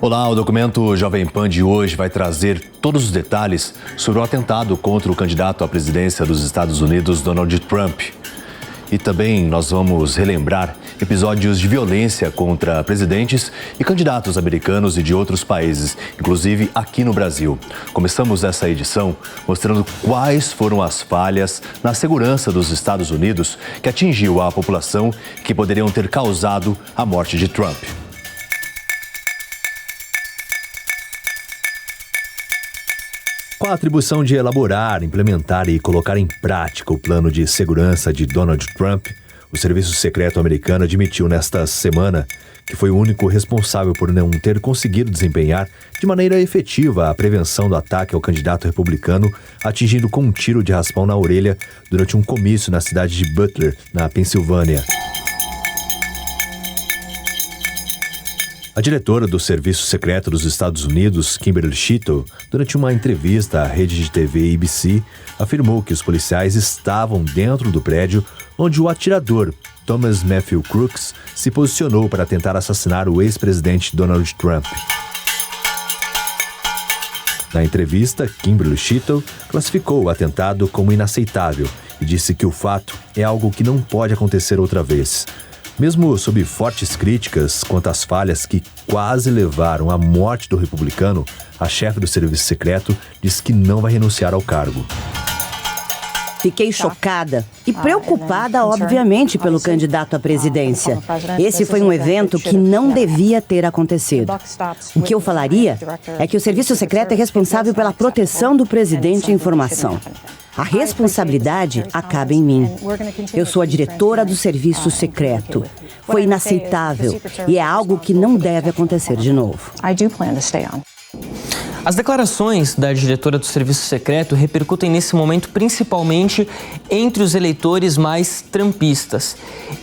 Olá, o documento Jovem Pan de hoje vai trazer todos os detalhes sobre o atentado contra o candidato à presidência dos Estados Unidos, Donald Trump. E também nós vamos relembrar episódios de violência contra presidentes e candidatos americanos e de outros países, inclusive aqui no Brasil. Começamos essa edição mostrando quais foram as falhas na segurança dos Estados Unidos que atingiu a população e que poderiam ter causado a morte de Trump. Com a atribuição de elaborar, implementar e colocar em prática o plano de segurança de Donald Trump, o Serviço Secreto americano admitiu nesta semana que foi o único responsável por não ter conseguido desempenhar de maneira efetiva a prevenção do ataque ao candidato republicano, atingindo com um tiro de raspão na orelha durante um comício na cidade de Butler, na Pensilvânia. A diretora do Serviço Secreto dos Estados Unidos, Kimberly Schittle, durante uma entrevista à rede de TV ABC, afirmou que os policiais estavam dentro do prédio onde o atirador, Thomas Matthew Crooks, se posicionou para tentar assassinar o ex-presidente Donald Trump. Na entrevista, Kimberly Schittle classificou o atentado como inaceitável e disse que o fato é algo que não pode acontecer outra vez. Mesmo sob fortes críticas quanto às falhas que quase levaram à morte do republicano, a chefe do Serviço Secreto disse que não vai renunciar ao cargo. Fiquei chocada e preocupada, obviamente, pelo candidato à presidência. Esse foi um evento que não devia ter acontecido. O que eu falaria é que o Serviço Secreto é responsável pela proteção do presidente e informação. A responsabilidade acaba em mim. Eu sou a diretora do Serviço Secreto. Foi inaceitável e é algo que não deve acontecer de novo. As declarações da diretora do Serviço Secreto repercutem nesse momento principalmente entre os eleitores mais trumpistas.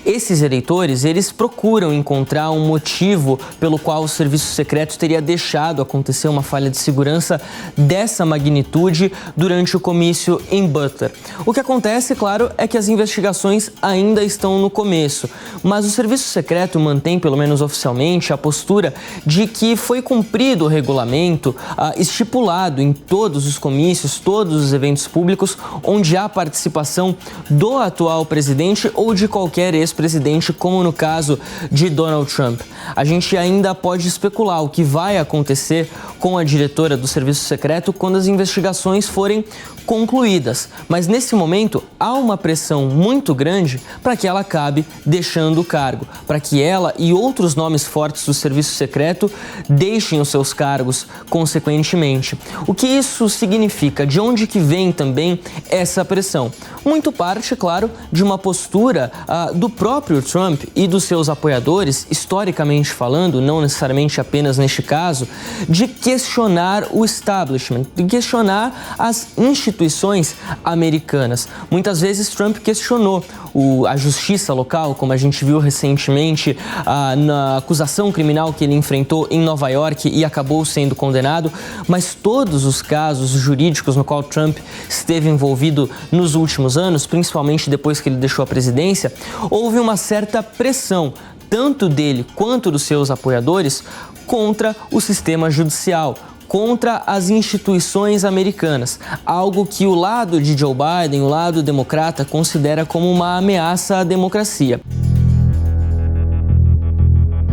Esses eleitores, eles procuram encontrar um motivo pelo qual o Serviço Secreto teria deixado acontecer uma falha de segurança dessa magnitude durante o comício em Butler. O que acontece, claro, é que as investigações ainda estão no começo, mas o Serviço Secreto mantém, pelo menos oficialmente, a postura de que foi cumprido o regulamento estipulado em todos os comícios, todos os eventos públicos onde há participação do atual presidente ou de qualquer ex-presidente, como no caso de Donald Trump. A gente ainda pode especular o que vai acontecer com a diretora do Serviço Secreto quando as investigações forem concluídas, mas nesse momento há uma pressão muito grande para que ela acabe deixando o cargo, para que ela e outros nomes fortes do Serviço Secreto deixem os seus cargos consequentemente. O que isso significa? De onde que vem também essa pressão? Muito parte, claro, de uma postura do próprio Trump e dos seus apoiadores, historicamente falando, não necessariamente apenas neste caso, de questionar o establishment, de questionar as instituições americanas. Muitas vezes Trump questionou a justiça local, como a gente viu recentemente na acusação criminal que ele enfrentou em Nova York e acabou sendo condenado, mas todos os casos jurídicos no qual Trump esteve envolvido nos últimos anos, principalmente depois que ele deixou a presidência, houve uma certa pressão, tanto dele quanto dos seus apoiadores, contra o sistema judicial, contra as instituições americanas, algo que o lado de Joe Biden, o lado democrata, considera como uma ameaça à democracia.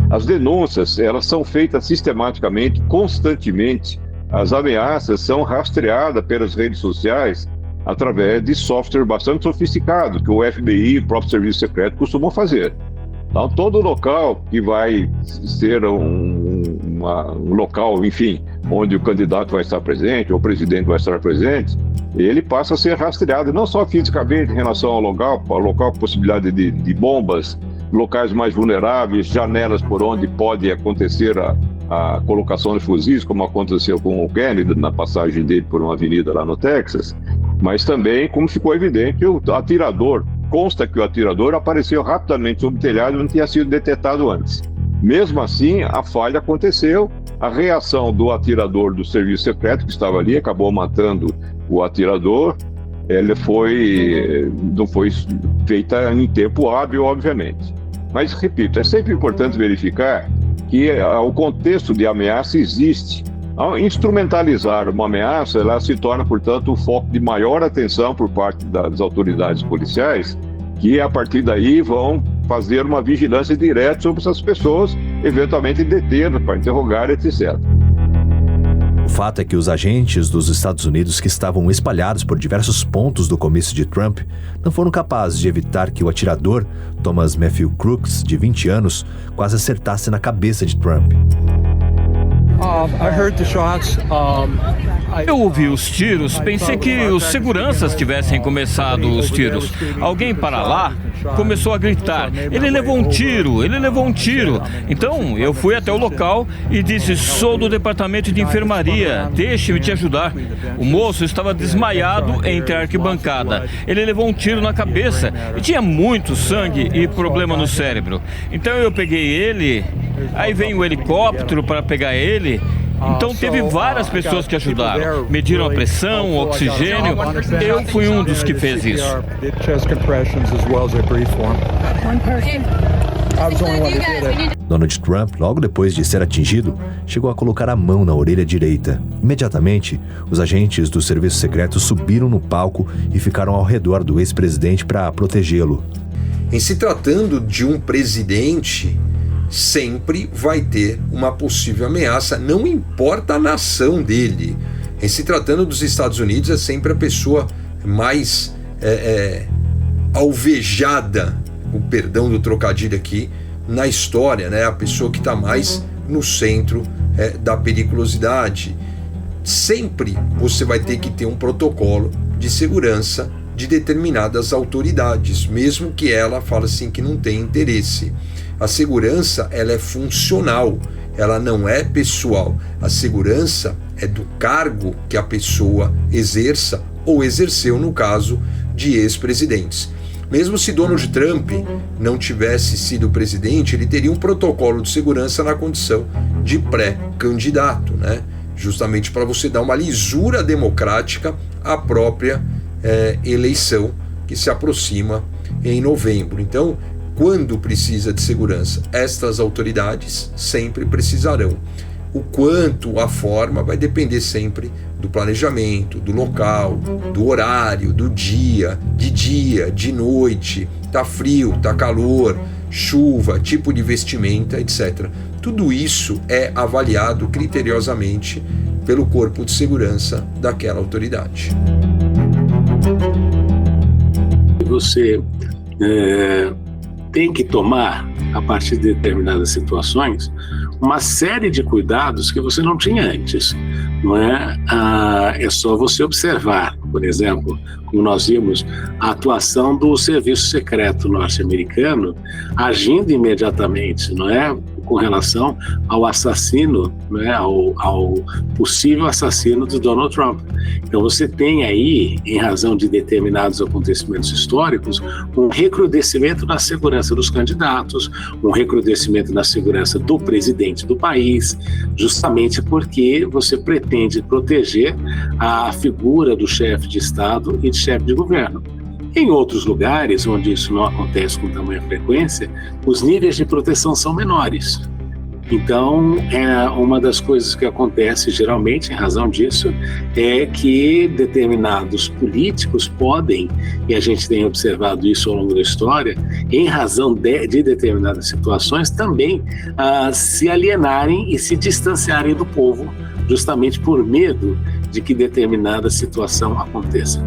As denúncias, elas são feitas sistematicamente, constantemente. As ameaças são rastreadas pelas redes sociais através de software bastante sofisticado que o FBI e o próprio Serviço Secreto costumam fazer. Então, todo local que vai ser um local, enfim, onde o candidato vai estar presente, ou o presidente vai estar presente, ele passa a ser rastreado, não só fisicamente em relação ao local, possibilidade de bombas, locais mais vulneráveis, janelas por onde pode acontecer a colocação de fuzis, como aconteceu com o Kennedy na passagem dele por uma avenida lá no Texas, mas também, como ficou evidente, o atirador. Consta que o atirador apareceu rapidamente sob o telhado e não tinha sido detectado antes. Mesmo assim, a falha aconteceu. A reação do atirador do Serviço Secreto, que estava ali, acabou matando o atirador. Ela não foi feita em tempo hábil, obviamente. Mas, repito, é sempre importante verificar que que o contexto de ameaça existe. Ao instrumentalizar uma ameaça, ela se torna, portanto, o foco de maior atenção por parte das autoridades policiais, que a partir daí vão fazer uma vigilância direta sobre essas pessoas, eventualmente detê-las para interrogar, etc. O fato é que os agentes dos Estados Unidos que estavam espalhados por diversos pontos do comício de Trump não foram capazes de evitar que o atirador, Thomas Matthew Crooks, de 20 anos, quase acertasse na cabeça de Trump. Eu ouvi os tiros, pensei que os seguranças tivessem começado os tiros. Alguém para lá começou a gritar, ele levou um tiro, ele levou um tiro. Então eu fui até o local e disse, sou do departamento de enfermaria, deixe-me te ajudar. O moço estava desmaiado entre a arquibancada. Ele levou um tiro na cabeça e tinha muito sangue e problema no cérebro. Então eu peguei ele, aí veio o helicóptero para pegar ele. Então teve várias pessoas que ajudaram, mediram a pressão, o oxigênio. Eu fui um dos que fez isso. Donald Trump, logo depois de ser atingido, chegou a colocar a mão na orelha direita. Imediatamente, os agentes do serviço secreto subiram no palco e ficaram ao redor do ex-presidente para protegê-lo. Em se tratando de um presidente, sempre vai ter uma possível ameaça, não importa a nação dele. Em se tratando dos Estados Unidos, é sempre a pessoa mais alvejada, o perdão do trocadilho aqui, na história, né? A pessoa que está mais no centro da periculosidade. Sempre você vai ter que ter um protocolo de segurança de determinadas autoridades, mesmo que ela fale assim que não tem interesse. A segurança, ela é funcional, ela não é pessoal. A segurança é do cargo que a pessoa exerça ou exerceu no caso de ex-presidentes. Mesmo se Donald Trump não tivesse sido presidente, ele teria um protocolo de segurança na condição de pré-candidato, né? Justamente para você dar uma lisura democrática à própria eleição que se aproxima em novembro. Então, quando precisa de segurança, estas autoridades sempre precisarão. O quanto, a forma, vai depender sempre do planejamento, do local, do horário, do dia, de noite, tá frio, tá calor, chuva, tipo de vestimenta, etc. Tudo isso é avaliado criteriosamente pelo corpo de segurança daquela autoridade. Você tem que tomar, a partir de determinadas situações, uma série de cuidados que você não tinha antes. Não é? É só você observar, por exemplo, como nós vimos, a atuação do serviço secreto norte-americano agindo imediatamente, não é? Com relação ao assassino, né, ao possível assassino de Donald Trump. Então você tem aí, em razão de determinados acontecimentos históricos, um recrudescimento na segurança dos candidatos, um recrudescimento na segurança do presidente do país, justamente porque você pretende proteger a figura do chefe de Estado e de chefe de governo. Em outros lugares, onde isso não acontece com tamanha frequência, os níveis de proteção são menores. Então, uma das coisas que acontece geralmente, em razão disso, é que determinados políticos podem, e a gente tem observado isso ao longo da história, em razão de determinadas situações, também se alienarem e se distanciarem do povo, justamente por medo de que determinada situação aconteça.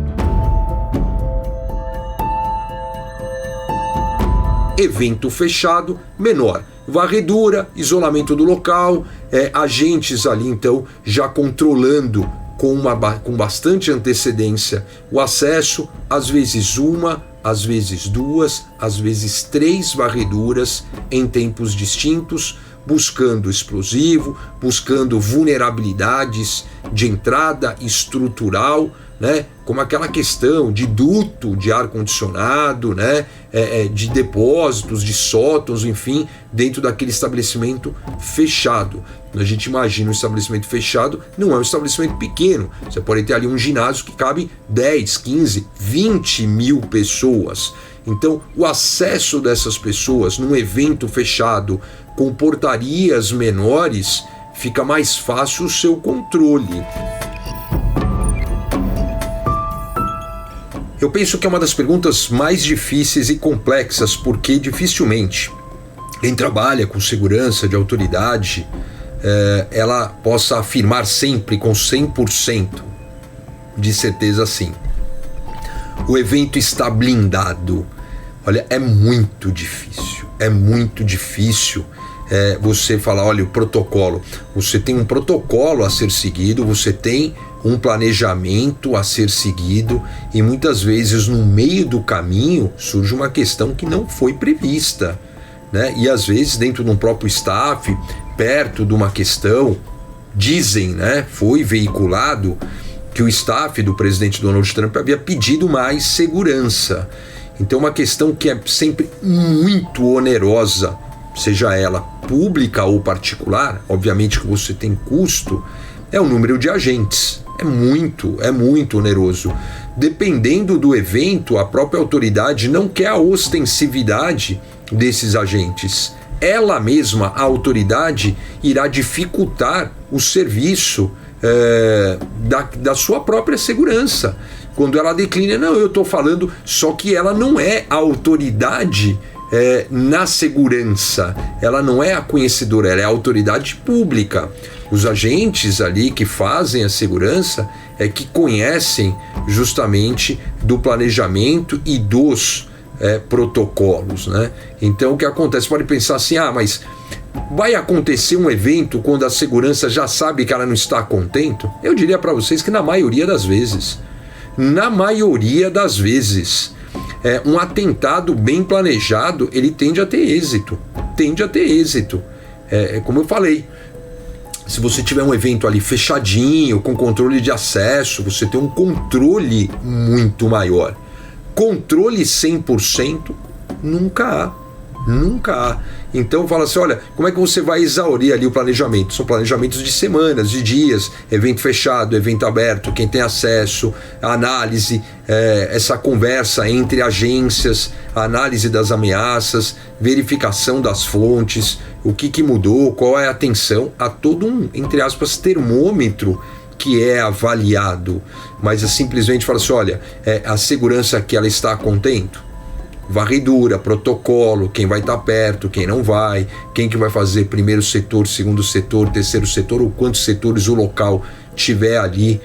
Evento fechado, menor. Varredura, isolamento do local, agentes ali então já controlando com bastante antecedência o acesso, às vezes uma, às vezes duas, às vezes três varreduras em tempos distintos, buscando explosivo, buscando vulnerabilidades de entrada estrutural, né? Como aquela questão de duto de ar-condicionado, né? De depósitos, de sótãos, enfim, dentro daquele estabelecimento fechado. A gente imagina um estabelecimento fechado, não é um estabelecimento pequeno. Você pode ter ali um ginásio que cabe 10, 15, 20 mil pessoas. Então, o acesso dessas pessoas num evento fechado com portarias menores, fica mais fácil o seu controle. Eu penso que é uma das perguntas mais difíceis e complexas, porque dificilmente quem trabalha com segurança de autoridade ela possa afirmar sempre com 100% de certeza assim: o evento está blindado. Olha, é muito difícil você falar, olha, o protocolo. Você tem um protocolo a ser seguido, você tem um planejamento a ser seguido, e muitas vezes no meio do caminho surge uma questão que não foi prevista, né? E às vezes dentro de um próprio staff, perto de uma questão, dizem, né, foi veiculado que o staff do presidente Donald Trump havia pedido mais segurança. Então uma questão que é sempre muito onerosa, seja ela pública ou particular, obviamente que você tem custo, é o número de agentes. É muito oneroso. Dependendo do evento, a própria autoridade não quer a ostensividade desses agentes. Ela mesma, a autoridade, irá dificultar o serviço da sua própria segurança. Quando ela declina, não, eu estou falando, só que ela não é a autoridade na segurança, ela não é a conhecedora, ela é a autoridade pública. Os agentes ali que fazem a segurança que conhecem justamente do planejamento e dos protocolos, né? Então o que acontece? Pode pensar assim, mas vai acontecer um evento quando a segurança já sabe que ela não está contente? Eu diria para vocês que na maioria das vezes, um atentado bem planejado, ele tende a ter êxito. Como eu falei, se você tiver um evento ali fechadinho, com controle de acesso, você tem um controle muito maior. Controle 100% nunca há. Então fala assim, olha, como é que você vai exaurir ali o planejamento? São planejamentos de semanas, de dias, evento fechado, evento aberto, quem tem acesso, análise, essa conversa entre agências, análise das ameaças, verificação das fontes, o que mudou, qual é a atenção, há todo um, entre aspas, termômetro que é avaliado, mas simplesmente fala assim, olha, a segurança aqui ela está contente? Varredura, protocolo, quem vai estar perto, quem não vai, quem que vai fazer primeiro setor, segundo setor, terceiro setor, ou quantos setores o local tiver ali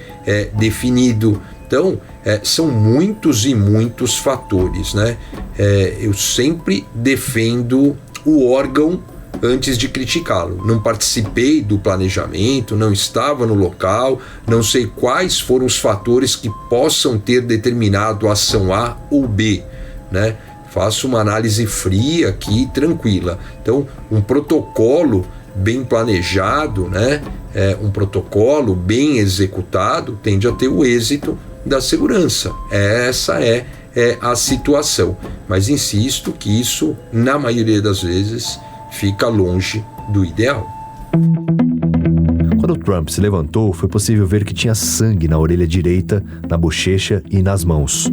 definido. Então, são muitos e muitos fatores, né? Eu sempre defendo o órgão antes de criticá-lo. Não participei do planejamento, não estava no local, não sei quais foram os fatores que possam ter determinado a ação A ou B, né? Faço uma análise fria aqui, tranquila. Então, um protocolo bem planejado, né? Um protocolo bem executado tende a ter o êxito da segurança. Essa é a situação. Mas insisto que isso, na maioria das vezes, fica longe do ideal. Quando Trump se levantou, foi possível ver que tinha sangue na orelha direita, na bochecha e nas mãos.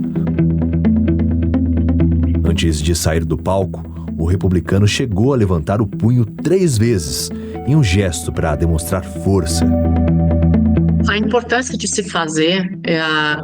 Antes de sair do palco, o republicano chegou a levantar o punho 3 vezes, em um gesto para demonstrar força. A importância de se fazer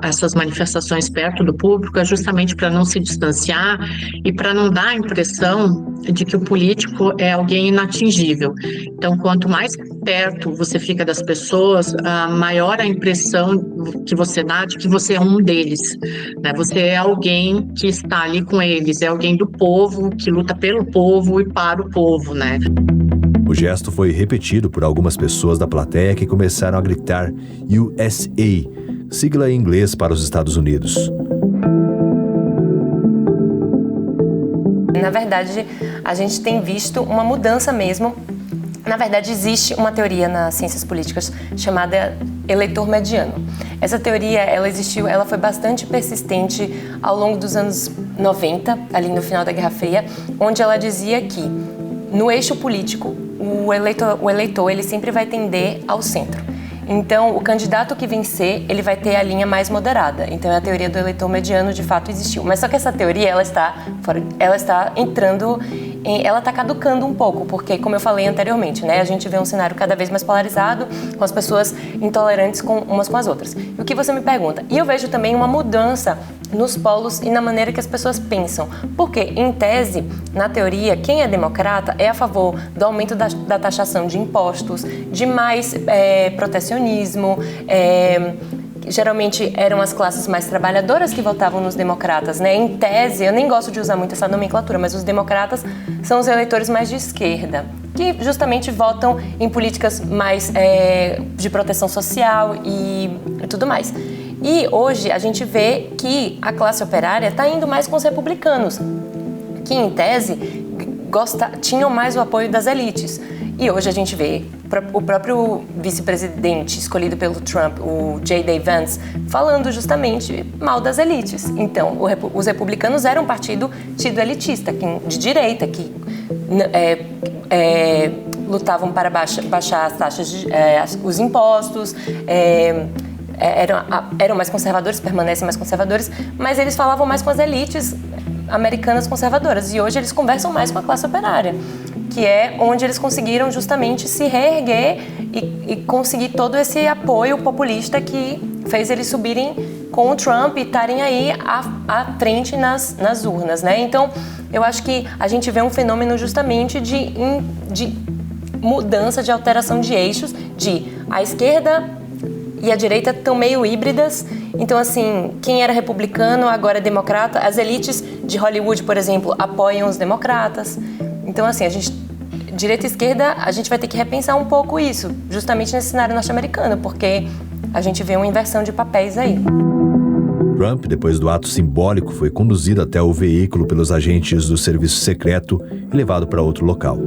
essas manifestações perto do público é justamente para não se distanciar e para não dar a impressão de que o político é alguém inatingível. Então, quanto mais perto você fica das pessoas, maior a impressão que você dá de que você é um deles, né? Você é alguém que está ali com eles, é alguém do povo, que luta pelo povo e para o povo, né? O gesto foi repetido por algumas pessoas da plateia que começaram a gritar USA, sigla em inglês para os Estados Unidos. Na verdade, a gente tem visto uma mudança mesmo. Na verdade, existe uma teoria nas ciências políticas chamada eleitor mediano. Essa teoria, ela foi bastante persistente ao longo dos anos 90, ali no final da Guerra Fria, onde ela dizia que no eixo político, o eleitor ele sempre vai tender ao centro. Então, o candidato que vencer, ele vai ter a linha mais moderada. Então, a teoria do eleitor mediano, de fato, existiu. Mas só que essa teoria, ela está entrando, ela está caducando um pouco, porque, como eu falei anteriormente, né, a gente vê um cenário cada vez mais polarizado, com as pessoas intolerantes umas com as outras. E o que você me pergunta? E eu vejo também uma mudança nos polos e na maneira que as pessoas pensam. Porque, em tese, na teoria, quem é democrata é a favor do aumento da taxação de impostos, de mais protecionismo. Geralmente eram as classes mais trabalhadoras que votavam nos democratas, né? Em tese, eu nem gosto de usar muito essa nomenclatura, mas os democratas são os eleitores mais de esquerda, que justamente votam em políticas mais de proteção social e tudo mais. E hoje a gente vê que a classe operária está indo mais com os republicanos, que em tese tinham mais o apoio das elites. E hoje a gente vê o próprio vice-presidente escolhido pelo Trump, o J.D. Vance, falando justamente mal das elites. Então, os republicanos eram um partido tido elitista, de direita, que lutavam para baixar as taxas, os impostos, eram mais conservadores, permanecem mais conservadores, mas eles falavam mais com as elites americanas conservadoras. E hoje eles conversam mais com a classe operária, que é onde eles conseguiram justamente se reerguer e conseguir todo esse apoio populista que fez eles subirem com o Trump e estarem aí à frente nas urnas, né? Então, eu acho que a gente vê um fenômeno justamente de mudança, de alteração de eixos, a esquerda e a direita estão meio híbridas. Então, assim, quem era republicano agora é democrata. As elites de Hollywood, por exemplo, apoiam os democratas. Então, assim, direita e esquerda, a gente vai ter que repensar um pouco isso, justamente nesse cenário norte-americano, porque a gente vê uma inversão de papéis aí. Trump, depois do ato simbólico, foi conduzido até o veículo pelos agentes do serviço secreto e levado para outro local.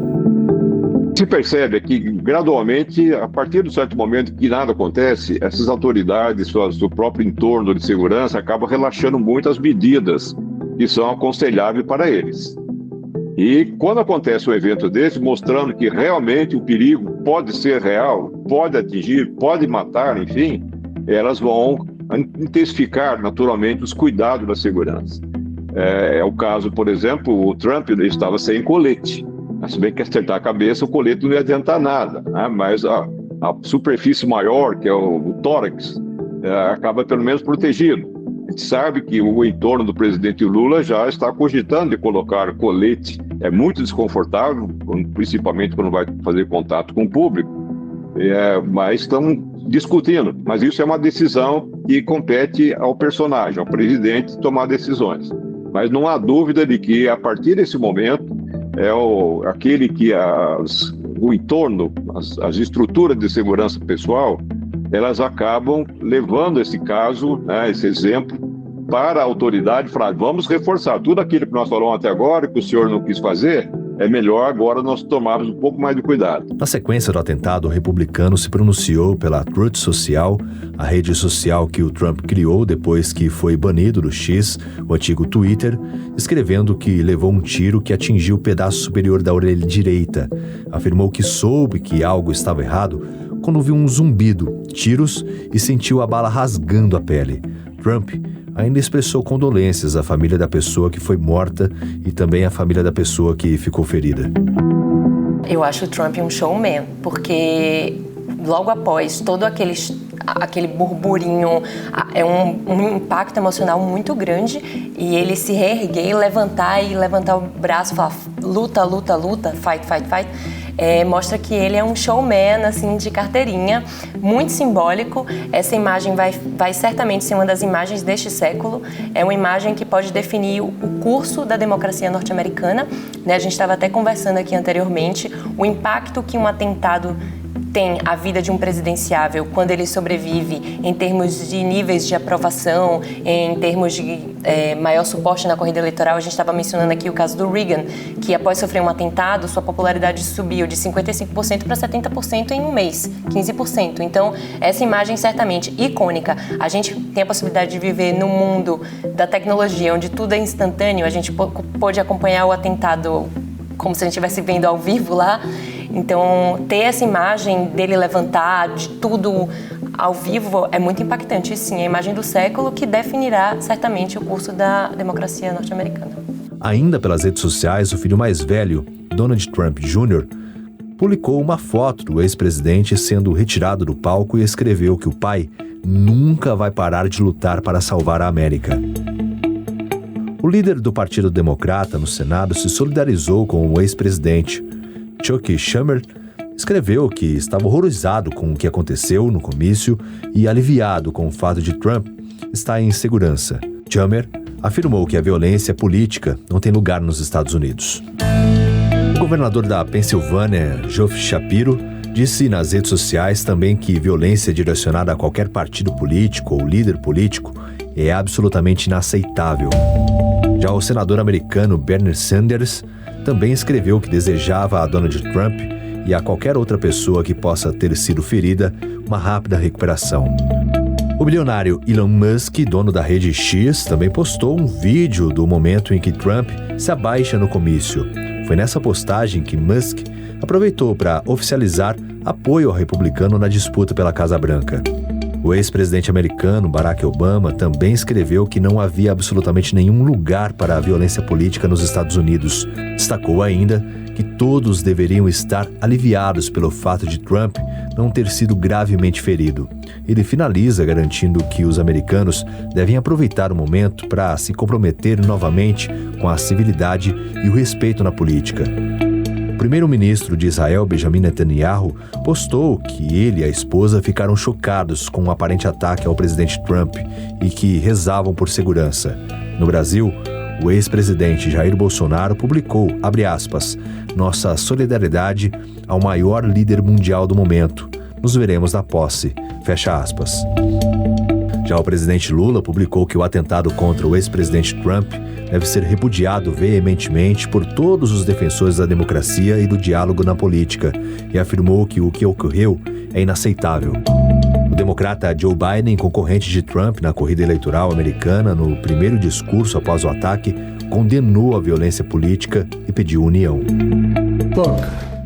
Se percebe que, gradualmente, a partir de um certo momento que nada acontece, essas autoridades, do próprio entorno de segurança, acabam relaxando muito as medidas que são aconselháveis para eles. E quando acontece um evento desse, mostrando que realmente o perigo pode ser real, pode atingir, pode matar, enfim, elas vão intensificar naturalmente os cuidados da segurança. É o caso, por exemplo, o Trump estava sem colete. Se bem que acertar a cabeça, o colete não ia adiantar nada, né? Mas a superfície maior, que é o tórax, acaba pelo menos protegido. A gente sabe que o entorno do presidente Lula já está cogitando de colocar colete. É muito desconfortável, principalmente quando vai fazer contato com o público, mas estão discutindo. Mas isso é uma decisão que compete ao personagem, ao presidente, tomar decisões. Mas não há dúvida de que, a partir desse momento, aquele que o entorno, as estruturas de segurança pessoal, elas acabam levando esse caso, né, esse exemplo, para a autoridade e falar: vamos reforçar tudo aquilo que nós falamos até agora, que o senhor não quis fazer, é melhor agora nós tomarmos um pouco mais de cuidado. Na sequência do atentado, o republicano se pronunciou pela Truth Social, a rede social que o Trump criou depois que foi banido do X, o antigo Twitter, escrevendo que levou um tiro que atingiu o pedaço superior da orelha direita. Afirmou que soube que algo estava errado quando viu um zumbido, tiros e sentiu a bala rasgando a pele. Trump ainda expressou condolências à família da pessoa que foi morta e também à família da pessoa que ficou ferida. Eu acho o Trump um showman, porque logo após todo aquele burburinho, é um impacto emocional muito grande, e ele se reerguer, levantar o braço e falar: luta, luta, luta, fight, fight, fight. Mostra que ele é um showman, assim, de carteirinha, muito simbólico. Essa imagem vai certamente ser uma das imagens deste século. É uma imagem que pode definir o curso da democracia norte-americana, né? A gente estava até conversando aqui anteriormente, o impacto que um atentado tem a vida de um presidenciável quando ele sobrevive em termos de níveis de aprovação, em termos de maior suporte na corrida eleitoral. A gente estava mencionando aqui o caso do Reagan, que após sofrer um atentado, sua popularidade subiu de 55% para 70% em um mês, 15%. Então, essa imagem certamente icônica. A gente tem a possibilidade de viver num mundo da tecnologia, onde tudo é instantâneo. A gente pôde acompanhar o atentado como se a gente estivesse vendo ao vivo lá. Então, ter essa imagem dele levantar de tudo ao vivo é muito impactante. E sim, é a imagem do século que definirá certamente o curso da democracia norte-americana. Ainda pelas redes sociais, o filho mais velho, Donald Trump Jr., publicou uma foto do ex-presidente sendo retirado do palco e escreveu que o pai nunca vai parar de lutar para salvar a América. O líder do Partido Democrata no Senado se solidarizou com o ex-presidente. Chuck Schumer escreveu que estava horrorizado com o que aconteceu no comício e aliviado com o fato de Trump estar em segurança. Schumer afirmou que a violência política não tem lugar nos Estados Unidos. O governador da Pensilvânia, Josh Shapiro, disse nas redes sociais também que violência direcionada a qualquer partido político ou líder político é absolutamente inaceitável. Já o senador americano Bernie Sanders também escreveu que desejava a Donald Trump e a qualquer outra pessoa que possa ter sido ferida uma rápida recuperação. O bilionário Elon Musk, dono da rede X, também postou um vídeo do momento em que Trump se abaixa no comício. Foi nessa postagem que Musk aproveitou para oficializar apoio ao republicano na disputa pela Casa Branca. O ex-presidente americano Barack Obama também escreveu que não havia absolutamente nenhum lugar para a violência política nos Estados Unidos. Destacou ainda que todos deveriam estar aliviados pelo fato de Trump não ter sido gravemente ferido. Ele finaliza garantindo que os americanos devem aproveitar o momento para se comprometer novamente com a civilidade e o respeito na política. O primeiro-ministro de Israel, Benjamin Netanyahu, postou que ele e a esposa ficaram chocados com um aparente ataque ao presidente Trump e que rezavam por segurança. No Brasil, o ex-presidente Jair Bolsonaro publicou, abre aspas, nossa solidariedade ao maior líder mundial do momento. Nos veremos na posse, fecha aspas. Já o presidente Lula publicou que o atentado contra o ex-presidente Trump deve ser repudiado veementemente por todos os defensores da democracia e do diálogo na política e afirmou que o que ocorreu é inaceitável. O democrata Joe Biden, concorrente de Trump na corrida eleitoral americana, no primeiro discurso após o ataque, condenou a violência política e pediu união.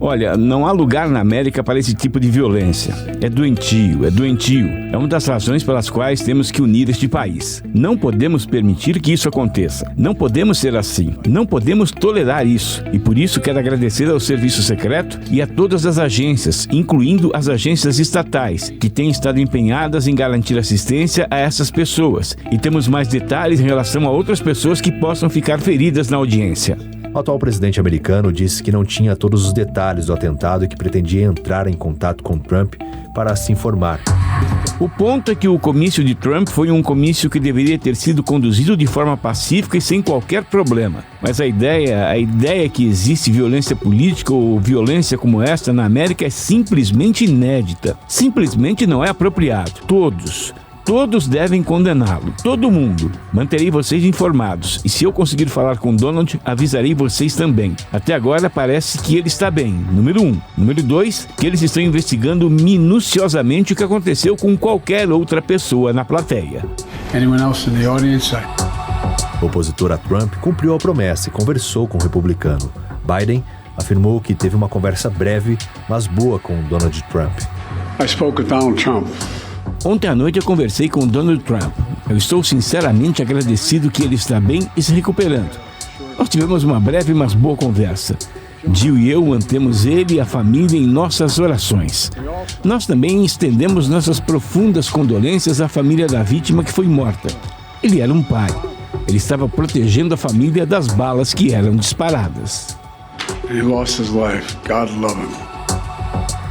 Olha, não há lugar na América para esse tipo de violência. É doentio, é doentio. É uma das razões pelas quais temos que unir este país. Não podemos permitir que isso aconteça. Não podemos ser assim. Não podemos tolerar isso. E por isso quero agradecer ao Serviço Secreto e a todas as agências, incluindo as agências estatais, que têm estado empenhadas em garantir assistência a essas pessoas. E temos mais detalhes em relação a outras pessoas que possam ficar feridas na audiência. O atual presidente americano disse que não tinha todos os detalhes do atentado e que pretendia entrar em contato com Trump para se informar. O ponto é que o comício de Trump foi um comício que deveria ter sido conduzido de forma pacífica e sem qualquer problema. Mas a ideia que existe violência política ou violência como esta na América é simplesmente inédita. Simplesmente não é apropriado. Todos devem condená-lo. Todo mundo. Manterei vocês informados. E se eu conseguir falar com Donald, avisarei vocês também. Até agora parece que ele está bem. Número 1. Número 2, que eles estão investigando minuciosamente o que aconteceu com qualquer outra pessoa na plateia. O opositor a Trump cumpriu a promessa e conversou com o republicano. Biden afirmou que teve uma conversa breve, mas boa com Donald Trump. I spoke with Donald Trump. Ontem à noite eu conversei com Donald Trump. Eu estou sinceramente agradecido que ele está bem e se recuperando. Nós tivemos uma breve, mas boa conversa. Jill e eu mantemos ele e a família em nossas orações. Nós também estendemos nossas profundas condolências à família da vítima que foi morta. Ele era um pai. Ele estava protegendo a família das balas que eram disparadas. He lost his life. God love him.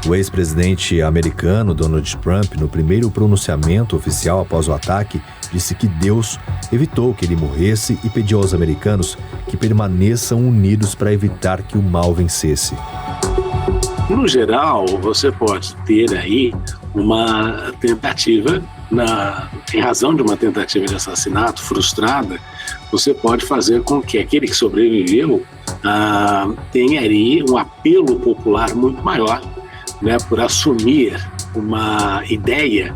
O ex-presidente americano Donald Trump, no primeiro pronunciamento oficial após o ataque, disse que Deus evitou que ele morresse e pediu aos americanos que permaneçam unidos para evitar que o mal vencesse. No geral, você pode ter aí uma tentativa, em razão de uma tentativa de assassinato frustrada, você pode fazer com que aquele que sobreviveu tenha aí um apelo popular muito maior, né, por assumir uma ideia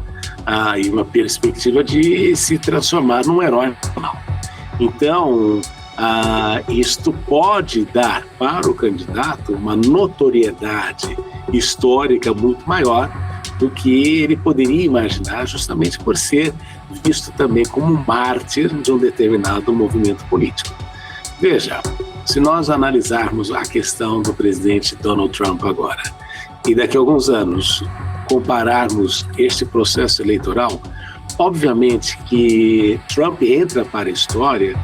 e uma perspectiva de se transformar num herói nacional. Então, isto pode dar para o candidato uma notoriedade histórica muito maior do que ele poderia imaginar, justamente por ser visto também como mártir de um determinado movimento político. Veja, se nós analisarmos a questão do presidente Donald Trump agora, e daqui a alguns anos compararmos este processo eleitoral, obviamente que Trump entra para a história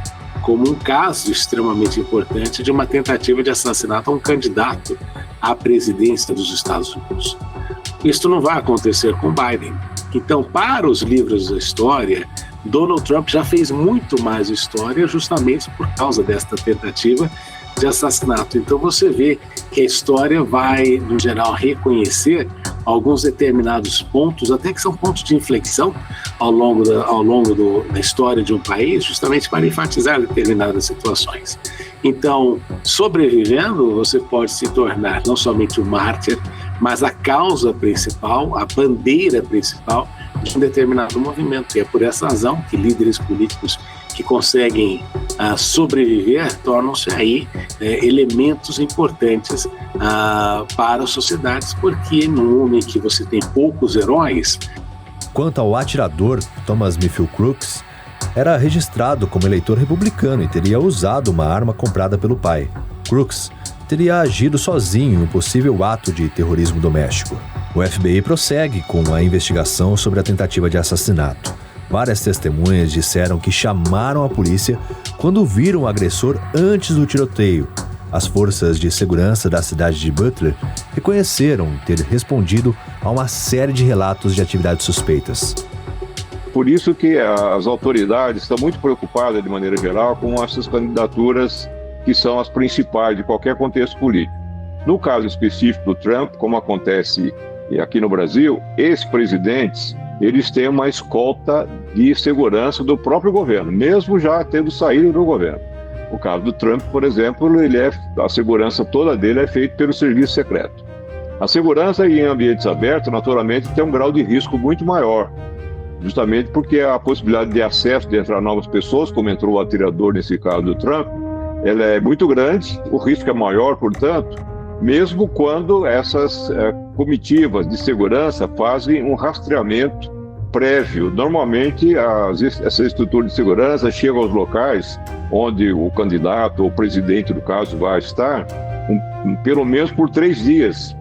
como um caso extremamente importante de uma tentativa de assassinato a um candidato à presidência dos Estados Unidos. Isso não vai acontecer com Biden. Então, para os livros da história, Donald Trump já fez muito mais história justamente por causa desta tentativa de assassinato. Então você vê que a história vai, no geral, reconhecer alguns determinados pontos, até que são pontos de inflexão ao longo da história de um país, justamente para enfatizar determinadas situações. Então, sobrevivendo, você pode se tornar não somente um mártir, mas a causa principal, a bandeira principal de um determinado movimento. E é por essa razão que líderes políticos que conseguem sobreviver tornam-se aí elementos importantes para as sociedades, porque no mundo em que você tem poucos heróis... Quanto ao atirador Thomas Mifflin Crooks, era registrado como eleitor republicano e teria usado uma arma comprada pelo pai. Crooks teria agido sozinho em um possível ato de terrorismo doméstico. O FBI prossegue com a investigação sobre a tentativa de assassinato. Várias testemunhas disseram que chamaram a polícia quando viram o agressor antes do tiroteio. As forças de segurança da cidade de Butler reconheceram ter respondido a uma série de relatos de atividades suspeitas. Por isso que as autoridades estão muito preocupadas, de maneira geral, com essas candidaturas que são as principais de qualquer contexto político. No caso específico do Trump, como acontece aqui no Brasil, ex-presidentes, eles têm uma escolta de segurança do próprio governo, mesmo já tendo saído do governo. O caso do Trump, por exemplo, a segurança toda dele é feita pelo serviço secreto. A segurança em ambientes abertos, naturalmente, tem um grau de risco muito maior, justamente porque a possibilidade de acesso de entrar novas pessoas, como entrou o atirador nesse caso do Trump, ela é muito grande, o risco é maior, portanto, mesmo quando essas comitivas de segurança fazem um rastreamento prévio. Normalmente, essas estruturas de segurança chegam aos locais onde o candidato ou o presidente, no caso, vai estar, pelo menos por 3 dias.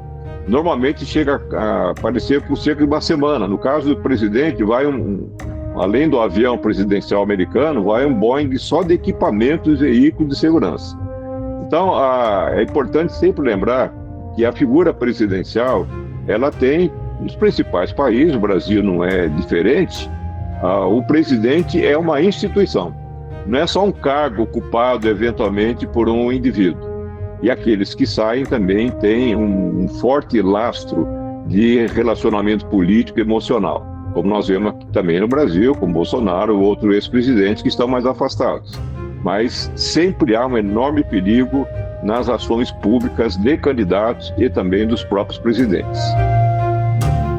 Normalmente chega a aparecer por cerca de uma semana. No caso do presidente, vai além do avião presidencial americano, vai um Boeing só de equipamentos e veículos de segurança. Então, é importante sempre lembrar que a figura presidencial, ela tem, nos principais países, o Brasil não é diferente, o presidente é uma instituição. Não é só um cargo ocupado, eventualmente, por um indivíduo. E aqueles que saem também têm um forte lastro de relacionamento político e emocional, como nós vemos aqui também no Brasil, com Bolsonaro ou outros ex-presidentes que estão mais afastados. Mas sempre há um enorme perigo nas ações públicas de candidatos e também dos próprios presidentes.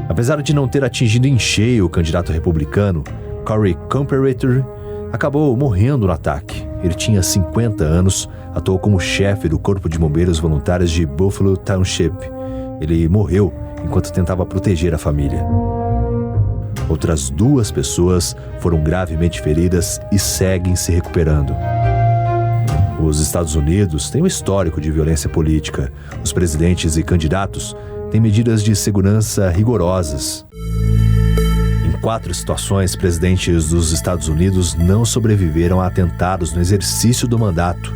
Apesar de não ter atingido em cheio o candidato republicano, Corey Comperator acabou morrendo no ataque. Ele tinha 50 anos, atuou como chefe do Corpo de Bombeiros Voluntários de Buffalo Township. Ele morreu enquanto tentava proteger a família. Outras 2 pessoas foram gravemente feridas e seguem se recuperando. Os Estados Unidos têm um histórico de violência política. Os presidentes e candidatos têm medidas de segurança rigorosas. Em 4 situações, presidentes dos Estados Unidos não sobreviveram a atentados no exercício do mandato.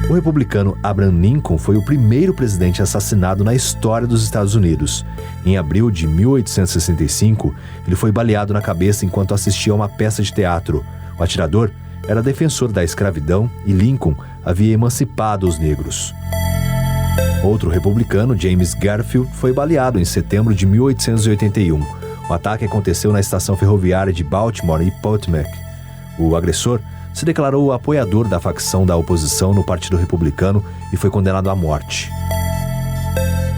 O republicano Abraham Lincoln foi o primeiro presidente assassinado na história dos Estados Unidos. Em abril de 1865, ele foi baleado na cabeça enquanto assistia a uma peça de teatro. O atirador era defensor da escravidão e Lincoln havia emancipado os negros. Outro republicano, James Garfield, foi baleado em setembro de 1881. O ataque aconteceu na estação ferroviária de Baltimore e Potomac. O agressor se declarou apoiador da facção da oposição no Partido Republicano e foi condenado à morte.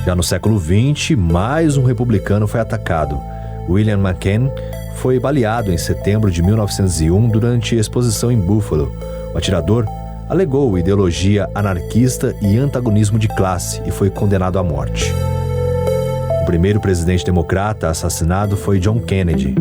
Já no século XX, mais um republicano foi atacado. William McKinley foi baleado em setembro de 1901 durante exposição em Buffalo. O atirador alegou ideologia anarquista e antagonismo de classe e foi condenado à morte. O primeiro presidente democrata assassinado foi John Kennedy.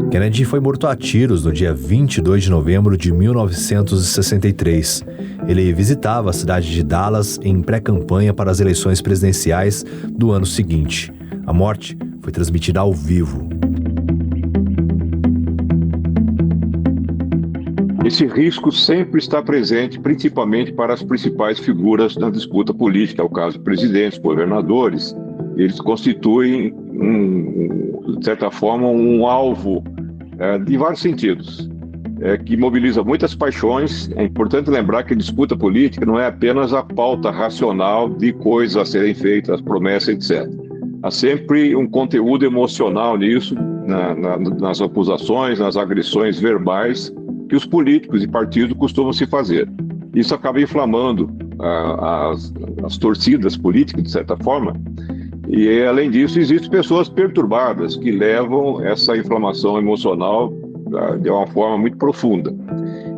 Kennedy foi morto a tiros no dia 22 de novembro de 1963. Ele visitava a cidade de Dallas em pré-campanha para as eleições presidenciais do ano seguinte. A morte foi transmitida ao vivo. Esse risco sempre está presente, principalmente para as principais figuras na disputa política, é o caso de presidentes, governadores. Eles constituem, de certa forma, um alvo de vários sentidos, que mobiliza muitas paixões. É importante lembrar que a disputa política não é apenas a pauta racional de coisas a serem feitas, promessas, etc. Há sempre um conteúdo emocional nisso, nas acusações, nas agressões verbais que os políticos e partidos costumam se fazer. Isso acaba inflamando as torcidas políticas, de certa forma, e, além disso, existem pessoas perturbadas que levam essa inflamação emocional de uma forma muito profunda.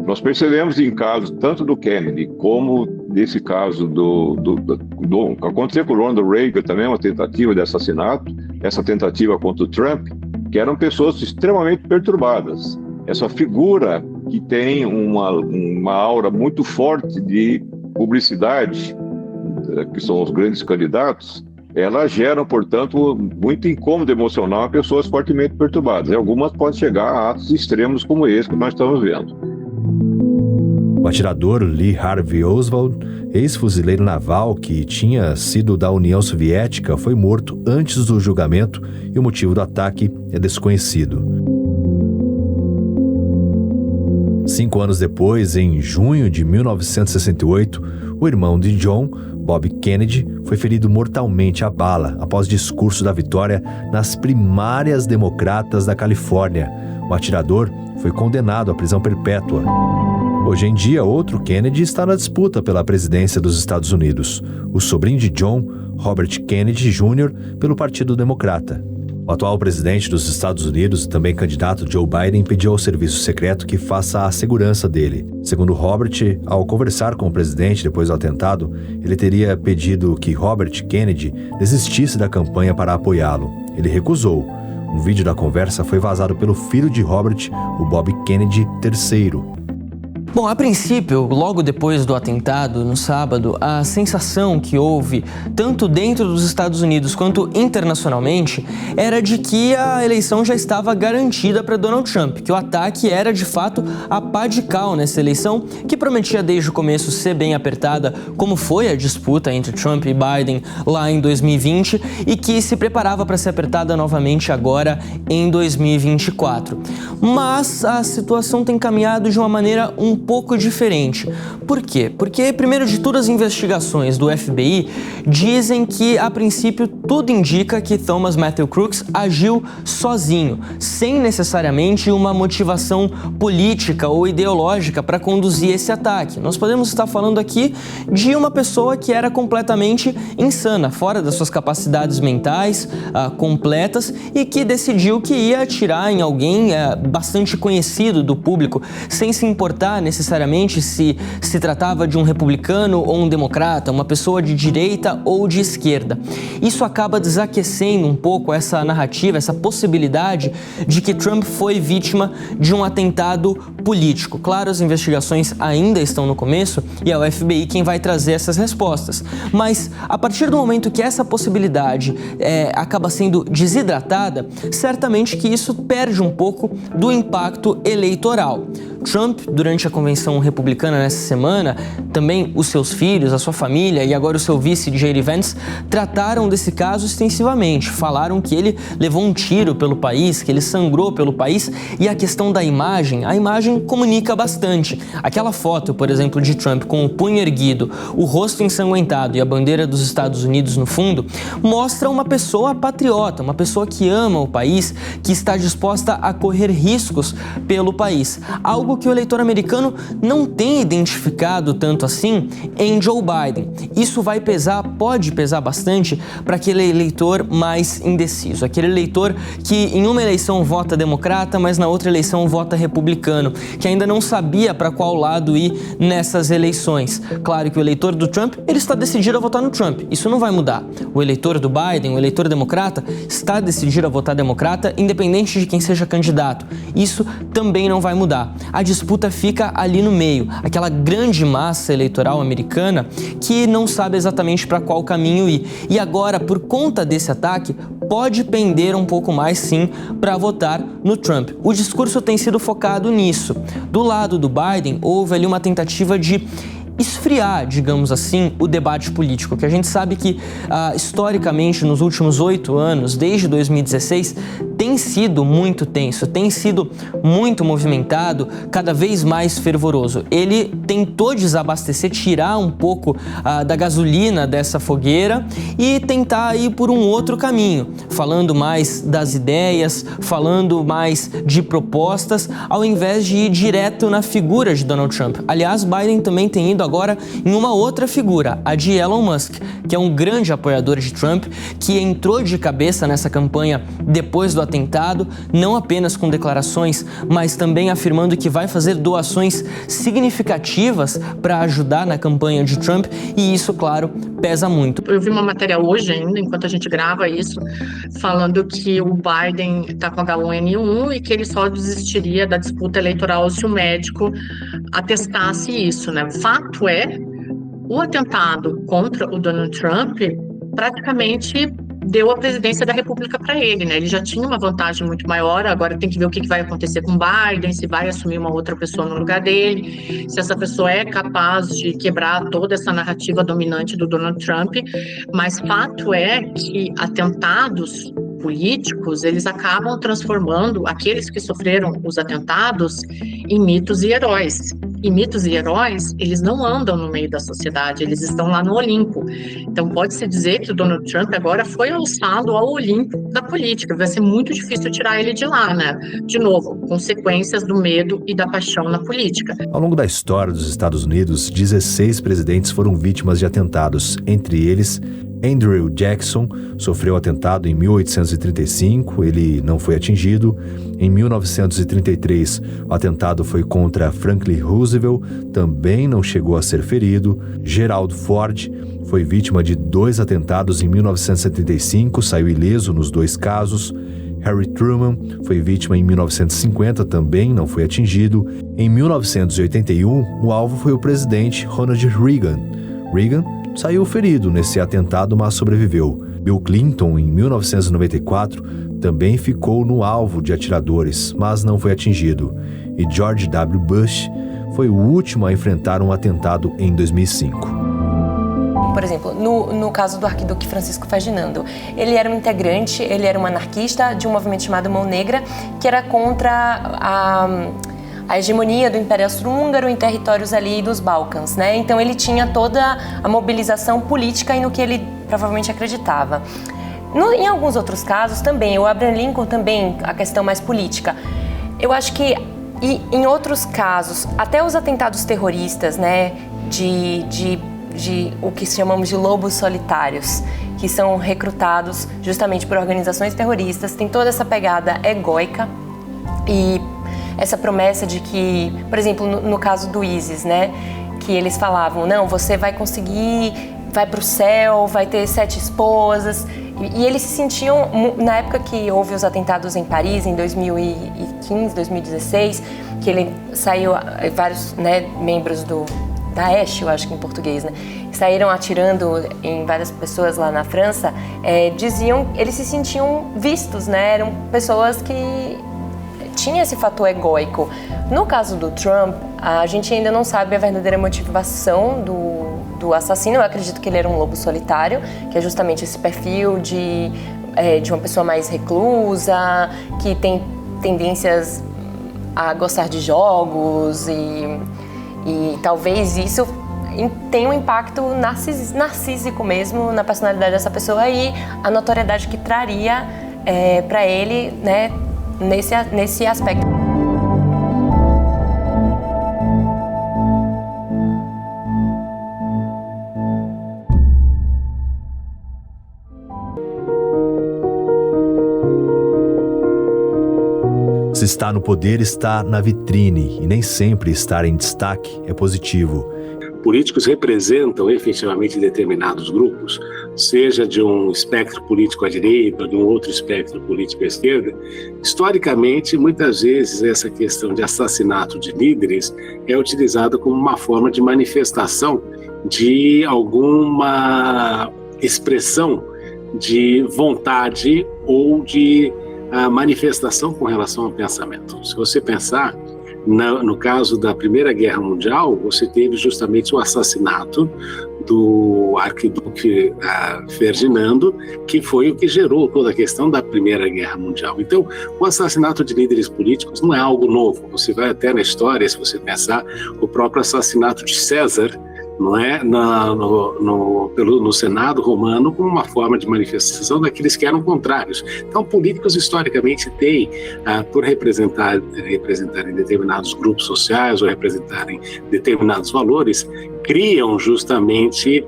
Nós percebemos em casos tanto do Kennedy como desse caso aconteceu com o Ronald Reagan também, uma tentativa de assassinato, essa tentativa contra o Trump, que eram pessoas extremamente perturbadas. Essa figura que tem uma aura muito forte de publicidade, que são os grandes candidatos, elas geram, portanto, muito incômodo emocional a pessoas fortemente perturbadas. E algumas podem chegar a atos extremos como esse que nós estamos vendo. O atirador Lee Harvey Oswald, ex-fuzileiro naval que tinha sido da União Soviética, foi morto antes do julgamento e o motivo do ataque é desconhecido. 5 anos depois, em junho de 1968, o irmão de John, Bob Kennedy, foi ferido mortalmente a bala após discurso da vitória nas primárias democratas da Califórnia. O atirador foi condenado à prisão perpétua. Hoje em dia, outro Kennedy está na disputa pela presidência dos Estados Unidos, o sobrinho de John, Robert Kennedy Jr., pelo Partido Democrata. O atual presidente dos Estados Unidos e também candidato Joe Biden pediu ao serviço secreto que faça a segurança dele. Segundo Robert, ao conversar com o presidente depois do atentado, ele teria pedido que Robert Kennedy desistisse da campanha para apoiá-lo. Ele recusou. Um vídeo da conversa foi vazado pelo filho de Robert, o Bob Kennedy III. Bom, a princípio, logo depois do atentado, no sábado, a sensação que houve, tanto dentro dos Estados Unidos quanto internacionalmente, era de que a eleição já estava garantida para Donald Trump, que o ataque era, de fato, a pá de cal nessa eleição, que prometia desde o começo ser bem apertada, como foi a disputa entre Trump e Biden lá em 2020, e que se preparava para ser apertada novamente agora em 2024. Mas a situação tem caminhado de uma maneira um pouco diferente. Por quê? Porque, primeiro de tudo, as investigações do FBI dizem que, a princípio, tudo indica que Thomas Matthew Crooks agiu sozinho, sem necessariamente uma motivação política ou ideológica para conduzir esse ataque. Nós podemos estar falando aqui de uma pessoa que era completamente insana, fora das suas capacidades mentais completas, e que decidiu que ia atirar em alguém bastante conhecido do público, sem se importar necessariamente se tratava de um republicano ou um democrata, uma pessoa de direita ou de esquerda. Isso acaba desaquecendo um pouco essa narrativa, essa possibilidade de que Trump foi vítima de um atentado político. Claro, as investigações ainda estão no começo e é o FBI quem vai trazer essas respostas. Mas, a partir do momento que essa possibilidade acaba sendo desidratada, certamente que isso perde um pouco do impacto eleitoral. Trump, durante a convenção republicana nessa semana, também os seus filhos, a sua família e agora o seu vice, J.D. Vance, trataram desse caso extensivamente. Falaram que ele levou um tiro pelo país, que ele sangrou pelo país, e a questão da imagem, a imagem comunica bastante. Aquela foto, por exemplo, de Trump com o punho erguido, o rosto ensanguentado e a bandeira dos Estados Unidos no fundo, mostra uma pessoa patriota, uma pessoa que ama o país, que está disposta a correr riscos pelo país. Algo algo que o eleitor americano não tem identificado tanto assim em Joe Biden. Isso vai pesar, pode pesar bastante para aquele eleitor mais indeciso, aquele eleitor que em uma eleição vota democrata, mas na outra eleição vota republicano, que ainda não sabia para qual lado ir nessas eleições. Claro que o eleitor do Trump, ele está decidido a votar no Trump, isso não vai mudar. O eleitor do Biden, o eleitor democrata, está decidido a votar democrata, independente de quem seja candidato. Isso também não vai mudar. A disputa fica ali no meio, aquela grande massa eleitoral americana que não sabe exatamente para qual caminho ir. E agora, por conta desse ataque, pode pender um pouco mais, sim, para votar no Trump. O discurso tem sido focado nisso. Do lado do Biden, houve ali uma tentativa de esfriar, digamos assim, o debate político, que a gente sabe que, historicamente, nos últimos 8 anos, desde 2016, tem sido muito tenso, tem sido muito movimentado, cada vez mais fervoroso. Ele tentou desabastecer, tirar um pouco da gasolina dessa fogueira e tentar ir por um outro caminho, falando mais das ideias, falando mais de propostas, ao invés de ir direto na figura de Donald Trump. Aliás, Biden também tem ido agora em uma outra figura, a de Elon Musk, que é um grande apoiador de Trump, que entrou de cabeça nessa campanha depois do atentado, não apenas com declarações, mas também afirmando que vai fazer doações significativas para ajudar na campanha de Trump, e isso, claro, pesa muito. Eu vi uma matéria hoje ainda, enquanto a gente grava isso, falando que o Biden está com H1N1 e que ele só desistiria da disputa eleitoral se o médico atestasse isso, né? Fato é, o atentado contra o Donald Trump praticamente deu a presidência da República para ele, né? Ele já tinha uma vantagem muito maior, agora tem que ver o que vai acontecer com Biden, se vai assumir uma outra pessoa no lugar dele, se essa pessoa é capaz de quebrar toda essa narrativa dominante do Donald Trump, mas fato é que atentados políticos, eles acabam transformando aqueles que sofreram os atentados em mitos e heróis. E mitos e heróis, eles não andam no meio da sociedade, eles estão lá no Olimpo. Então pode-se dizer que o Donald Trump agora foi alçado ao Olimpo da política. Vai ser muito difícil tirar ele de lá, né? De novo, consequências do medo e da paixão na política. Ao longo da história dos Estados Unidos, 16 presidentes foram vítimas de atentados, entre eles Andrew Jackson sofreu atentado em 1835, ele não foi atingido. Em 1933, o atentado foi contra Franklin Roosevelt, também não chegou a ser ferido. Gerald Ford foi vítima de 2 atentados em 1975, saiu ileso nos 2 casos. Harry Truman foi vítima em 1950, também não foi atingido. Em 1981, o alvo foi o presidente Ronald Reagan. Reagan saiu ferido nesse atentado, mas sobreviveu. Bill Clinton, em 1994, também ficou no alvo de atiradores, mas não foi atingido. E George W. Bush foi o último a enfrentar um atentado em 2005. Por exemplo, no caso do arquiduque Francisco Ferdinando, ele era um integrante, ele era um anarquista de um movimento chamado Mão Negra, que era contra a hegemonia do Império Austro-Húngaro em territórios ali dos Balcãs, né? Então ele tinha toda a mobilização política e no que ele provavelmente acreditava. Em alguns outros casos também, o Abraham Lincoln também, a questão mais política. Eu acho que em outros casos, até os atentados terroristas, né, de o que chamamos de lobos solitários, que são recrutados justamente por organizações terroristas, tem toda essa pegada egóica e essa promessa de que, por exemplo, no caso do ISIS, né, que eles falavam, não, você vai conseguir, vai para o céu, vai ter 7 esposas, e eles se sentiam, na época que houve os atentados em Paris, em 2015, 2016, que ele saiu, vários, né, membros da Daesh, eu acho que em português, né, saíram atirando em várias pessoas lá na França, diziam, eles se sentiam vistos, né, eram pessoas que tinha esse fator egóico. No caso do Trump, a gente ainda não sabe a verdadeira motivação do assassino. Eu acredito que ele era um lobo solitário, que é justamente esse perfil de uma pessoa mais reclusa, que tem tendências a gostar de jogos e talvez isso tenha um impacto narcísico mesmo na personalidade dessa pessoa e a notoriedade que traria para ele, né, nesse aspecto. se está no poder, está na vitrine, e nem sempre estar em destaque é positivo. Políticos representam efetivamente determinados grupos, seja de um espectro político à direita ou de um outro espectro político à esquerda. Historicamente, muitas vezes essa questão de assassinato de líderes é utilizada como uma forma de manifestação de alguma expressão de vontade ou de manifestação com relação ao pensamento. Se você pensar, no caso da Primeira Guerra Mundial, você teve justamente o assassinato do arquiduque Ferdinando, que foi o que gerou toda a questão da Primeira Guerra Mundial. Então, o assassinato de líderes políticos não é algo novo. Você vai até na história, se você pensar, o próprio assassinato de César, não é, no Senado romano, como uma forma de manifestação daqueles que eram contrários. Então, políticos historicamente têm, por representarem determinados grupos sociais ou representarem determinados valores, criam justamente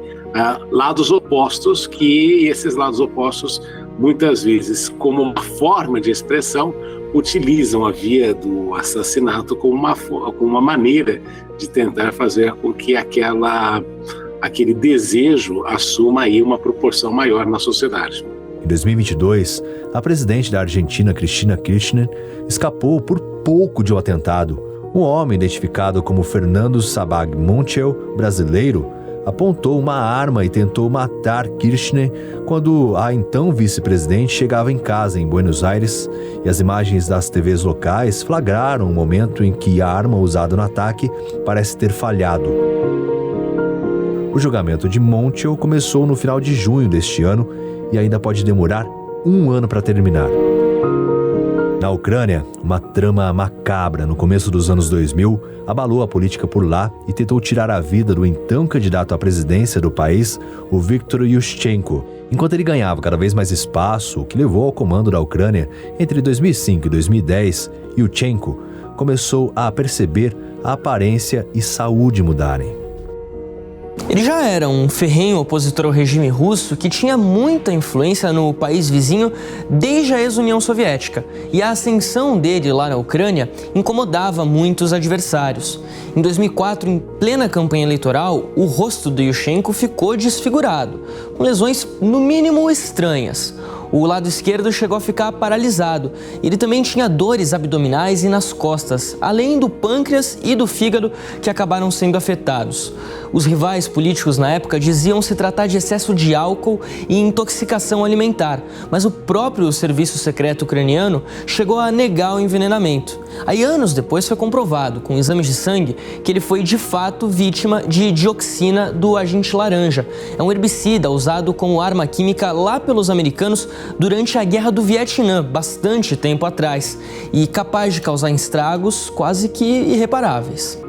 lados opostos, que esses lados opostos, muitas vezes, como uma forma de expressão, utilizam a via do assassinato como uma maneira de tentar fazer com que aquele desejo assuma aí uma proporção maior na sociedade. Em 2022, a presidente da Argentina, Cristina Kirchner, escapou por pouco de um atentado. Um homem identificado como Fernando Sabag Montiel, brasileiro, apontou uma arma e tentou matar Kirchner quando a então vice-presidente chegava em casa em Buenos Aires, e as imagens das TVs locais flagraram o momento em que a arma usada no ataque parece ter falhado. O julgamento de Montiel começou no final de junho deste ano e ainda pode demorar 1 ano para terminar. Na Ucrânia, uma trama macabra no começo dos anos 2000 abalou a política por lá e tentou tirar a vida do então candidato à presidência do país, o Viktor Yushchenko, enquanto ele ganhava cada vez mais espaço, o que levou ao comando da Ucrânia entre 2005 e 2010, Yushchenko começou a perceber a aparência e saúde mudarem. Ele já era um ferrenho opositor ao regime russo que tinha muita influência no país vizinho desde a ex-União Soviética, e a ascensão dele lá na Ucrânia incomodava muitos adversários. Em 2004, em plena campanha eleitoral, o rosto do Yushchenko ficou desfigurado, com lesões no mínimo estranhas. O lado esquerdo chegou a ficar paralisado. Ele também tinha dores abdominais e nas costas, além do pâncreas e do fígado, que acabaram sendo afetados. Os rivais políticos na época diziam se tratar de excesso de álcool e intoxicação alimentar, mas o próprio serviço secreto ucraniano chegou a negar o envenenamento. Aí, anos depois, foi comprovado, com exames de sangue, que ele foi de fato vítima de dioxina do agente laranja. É um herbicida usado como arma química lá pelos americanos durante a Guerra do Vietnã, bastante tempo atrás, e capaz de causar estragos quase que irreparáveis.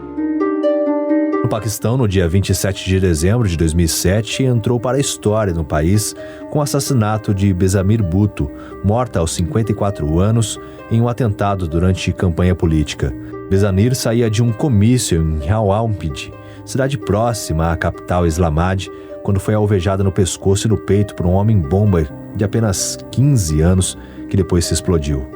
No Paquistão, no dia 27 de dezembro de 2007, entrou para a história no país com o assassinato de Benazir Bhutto, morta aos 54 anos em um atentado durante campanha política. Benazir saía de um comício em Rawalpindi, cidade próxima à capital Islamabad, quando foi alvejada no pescoço e no peito por um homem-bomba de apenas 15 anos, que depois se explodiu.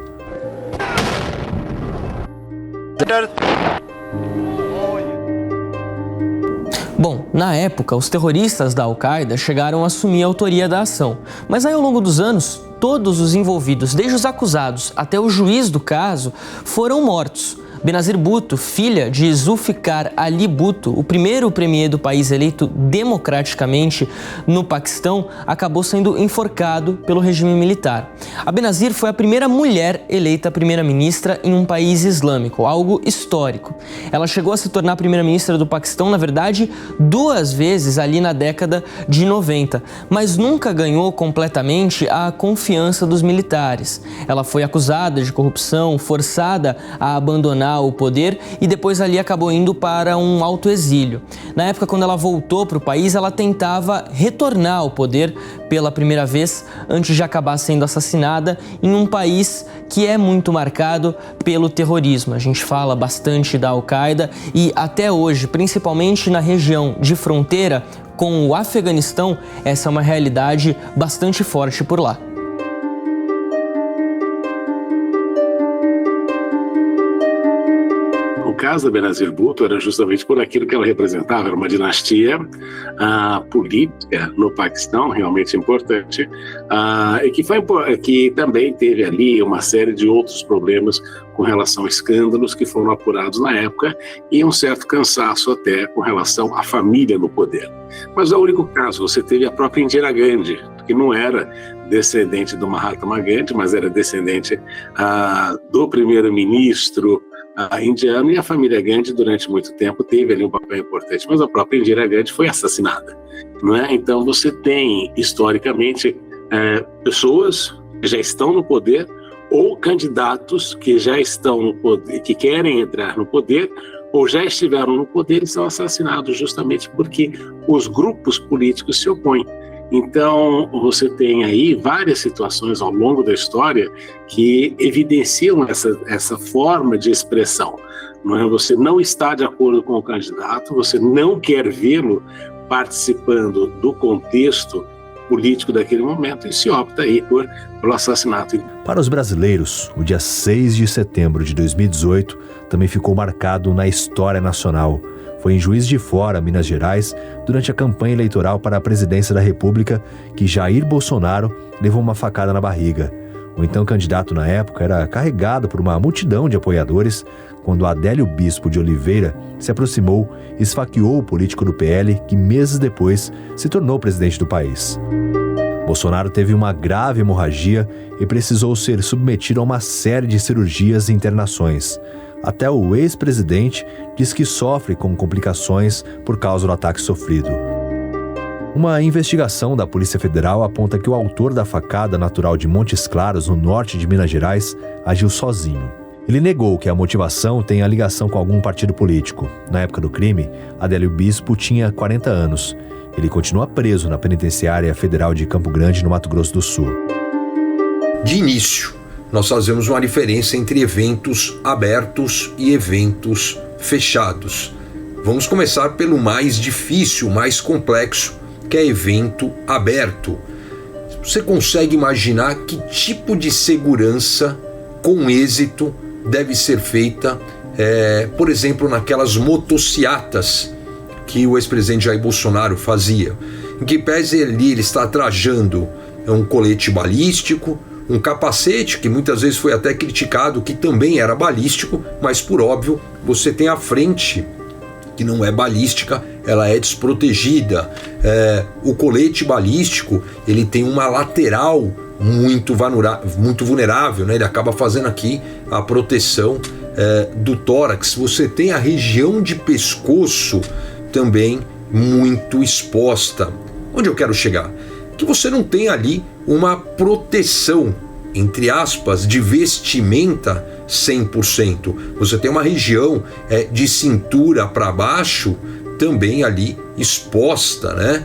Bom, na época, os terroristas da Al-Qaeda chegaram a assumir a autoria da ação, mas aí ao longo dos anos, todos os envolvidos, desde os acusados até o juiz do caso, foram mortos. Benazir Bhutto, filha de Zulfikar Ali Bhutto, o primeiro premier do país eleito democraticamente no Paquistão, acabou sendo enforcado pelo regime militar. A Benazir foi a primeira mulher eleita primeira-ministra em um país islâmico, algo histórico. Ela chegou a se tornar primeira-ministra do Paquistão, na verdade, 2 vezes ali na década de 90, mas nunca ganhou completamente a confiança dos militares. Ela foi acusada de corrupção, forçada a abandonar o poder e depois ali acabou indo para um autoexílio. Na época, quando ela voltou para o país, ela tentava retornar ao poder pela primeira vez antes de acabar sendo assassinada em um país que é muito marcado pelo terrorismo. A gente fala bastante da Al-Qaeda e até hoje, principalmente na região de fronteira com o Afeganistão, essa é uma realidade bastante forte por lá. no caso da Benazir Bhutto, era justamente por aquilo que ela representava, era uma dinastia política no Paquistão, realmente importante, e que também teve ali uma série de outros problemas com relação a escândalos que foram apurados na época e um certo cansaço até com relação à família no poder. Mas não é o único caso, você teve a própria Indira Gandhi, que não era descendente do Mahatma Gandhi, mas era descendente do primeiro-ministro indiano, e a família Gandhi durante muito tempo teve ali um papel importante, mas a própria Indira Gandhi foi assassinada, não é? Então você tem historicamente pessoas que já estão no poder ou candidatos que já estão no poder, que querem entrar no poder ou já estiveram no poder e são assassinados justamente porque os grupos políticos se opõem. Então, você tem aí várias situações ao longo da história que evidenciam essa forma de expressão. Não é? Você não está de acordo com o candidato, você não quer vê-lo participando do contexto político daquele momento e se opta aí pelo assassinato. Para os brasileiros, o dia 6 de setembro de 2018 também ficou marcado na história nacional. Foi em Juiz de Fora, Minas Gerais, durante a campanha eleitoral para a presidência da República, que Jair Bolsonaro levou uma facada na barriga. O então candidato na época era carregado por uma multidão de apoiadores quando Adélio Bispo de Oliveira se aproximou e esfaqueou o político do PL, que meses depois se tornou presidente do país. Bolsonaro teve uma grave hemorragia e precisou ser submetido a uma série de cirurgias e internações. Até o ex-presidente diz que sofre com complicações por causa do ataque sofrido. Uma investigação da Polícia Federal aponta que o autor da facada, natural de Montes Claros, no norte de Minas Gerais, agiu sozinho. Ele negou que a motivação tenha ligação com algum partido político. Na época do crime, Adélio Bispo tinha 40 anos. Ele continua preso na Penitenciária Federal de Campo Grande, no Mato Grosso do Sul. De início, nós fazemos uma diferença entre eventos abertos e eventos fechados. Vamos começar pelo mais difícil, mais complexo, que é evento aberto. Você consegue imaginar que tipo de segurança com êxito deve ser feita, por exemplo, naquelas motociatas que o ex-presidente Jair Bolsonaro fazia, em que pese ele está trajando um colete balístico, um capacete que muitas vezes foi até criticado, que também era balístico, mas por óbvio você tem a frente que não é balística, ela é desprotegida. O colete balístico, ele tem uma lateral muito vulnerável, né? Ele acaba fazendo aqui a proteção do tórax. Você tem a região de pescoço também muito exposta. Onde eu quero chegar? Que você não tem ali uma proteção, entre aspas, de vestimenta 100%. Você tem uma região de cintura para baixo também ali exposta, né?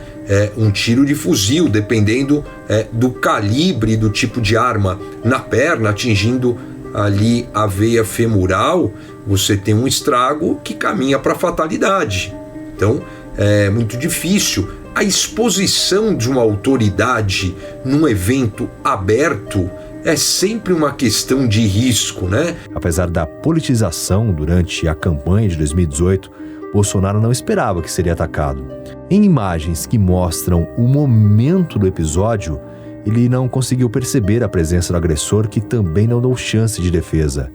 Um tiro de fuzil, dependendo do calibre do tipo de arma na perna, atingindo ali a veia femoral, você tem um estrago que caminha para a fatalidade. Então, é muito difícil. A exposição de uma autoridade num evento aberto é sempre uma questão de risco, né? Apesar da politização durante a campanha de 2018, Bolsonaro não esperava que seria atacado. Em imagens que mostram o momento do episódio, ele não conseguiu perceber a presença do agressor, que também não deu chance de defesa.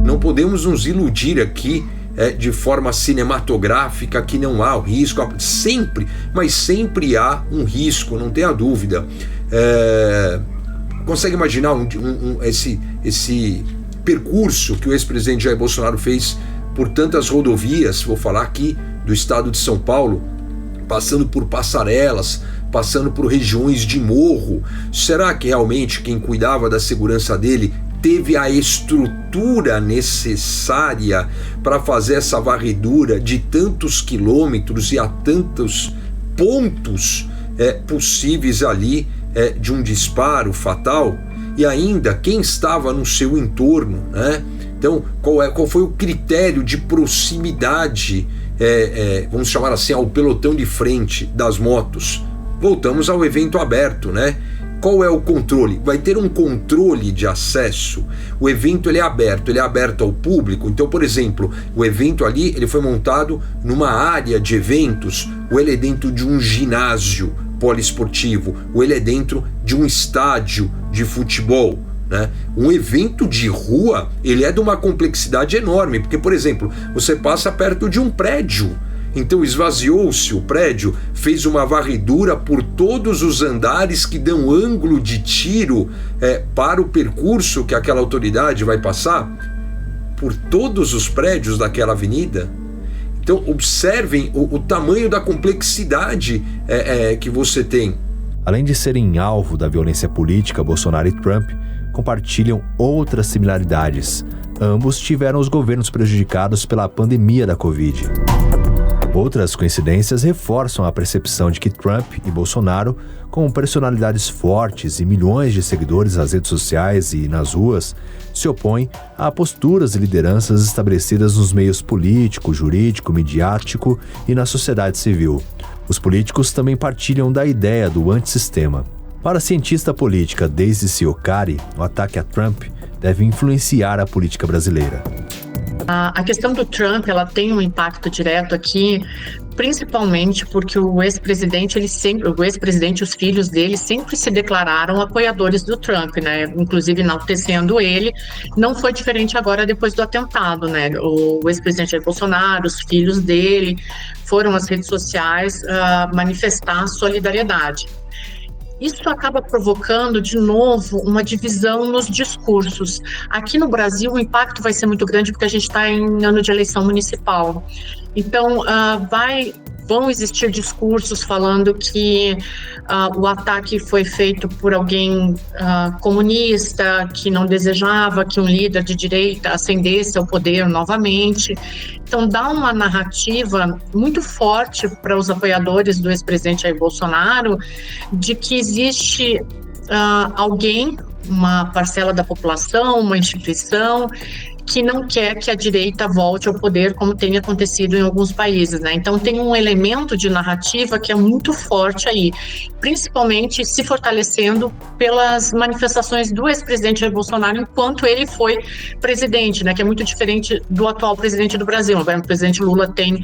Não podemos nos iludir aqui de forma cinematográfica que não há o risco, sempre, mas sempre há um risco, não tenha dúvida. Consegue imaginar esse percurso que o ex-presidente Jair Bolsonaro fez por tantas rodovias, vou falar aqui do estado de São Paulo, passando por passarelas, passando por regiões de morro? Será que realmente quem cuidava da segurança dele teve a estrutura necessária para fazer essa varredura de tantos quilômetros e a tantos pontos possíveis ali de um disparo fatal? E ainda, quem estava no seu entorno, né? Então, qual foi o critério de proximidade, vamos chamar assim, ao pelotão de frente das motos? Voltamos ao evento aberto, né? qual é o controle? Vai ter um controle de acesso. O evento ele é aberto ao público. Então, por exemplo, o evento ali ele foi montado numa área de eventos, ou ele é dentro de um ginásio poliesportivo, ou ele é dentro de um estádio de futebol, né? Um evento de rua ele é de uma complexidade enorme, porque, por exemplo, você passa perto de um prédio. Então esvaziou-se o prédio, fez uma varredura por todos os andares que dão ângulo de tiro para o percurso que aquela autoridade vai passar, por todos os prédios daquela avenida. Então observem o tamanho da complexidade que você tem. Além de serem alvo da violência política, Bolsonaro e Trump compartilham outras similaridades. Ambos tiveram os governos prejudicados pela pandemia da Covid. Outras coincidências reforçam a percepção de que Trump e Bolsonaro, com personalidades fortes e milhões de seguidores nas redes sociais e nas ruas, se opõem a posturas e lideranças estabelecidas nos meios político, jurídico, midiático e na sociedade civil. Os políticos também partilham da ideia do antissistema. Para a cientista política Daisy Ciocari, o ataque a Trump deve influenciar a política brasileira. A questão do Trump, ela tem um impacto direto aqui, principalmente porque o ex-presidente e os filhos dele sempre se declararam apoiadores do Trump, né? Inclusive enaltecendo ele. Não foi diferente agora depois do atentado, né? O ex-presidente Jair Bolsonaro, os filhos dele foram às redes sociais manifestar solidariedade. Isso acaba provocando, de novo, uma divisão nos discursos. Aqui no Brasil, o impacto vai ser muito grande porque a gente está em ano de eleição municipal. Então, vão existir discursos falando que o ataque foi feito por alguém comunista, que não desejava que um líder de direita ascendesse ao poder novamente. Então, dá uma narrativa muito forte para os apoiadores do ex-presidente Jair Bolsonaro de que existe alguém, uma parcela da população, uma instituição, que não quer que a direita volte ao poder, como tem acontecido em alguns países, né? Então tem um elemento de narrativa que é muito forte aí, principalmente se fortalecendo pelas manifestações do ex-presidente Jair Bolsonaro enquanto ele foi presidente, né? Que é muito diferente do atual presidente do Brasil. O presidente Lula tem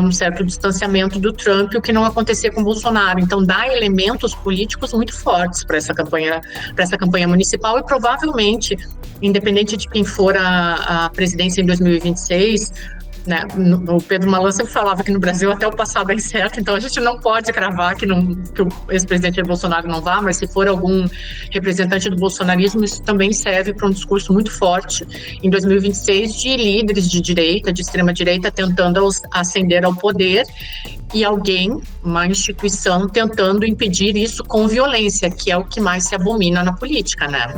um certo distanciamento do Trump, o que não acontecia com o Bolsonaro. Então dá elementos políticos muito fortes para essa campanha municipal e provavelmente, independente de quem for a presidência em 2026, né, o Pedro Malan sempre falava que no Brasil até o passado é incerto, então a gente não pode cravar que o ex-presidente Jair Bolsonaro não vá, mas se for algum representante do bolsonarismo, isso também serve para um discurso muito forte em 2026 de líderes de direita, de extrema-direita, tentando ascender ao poder e alguém, uma instituição, tentando impedir isso com violência, que é o que mais se abomina na política, né?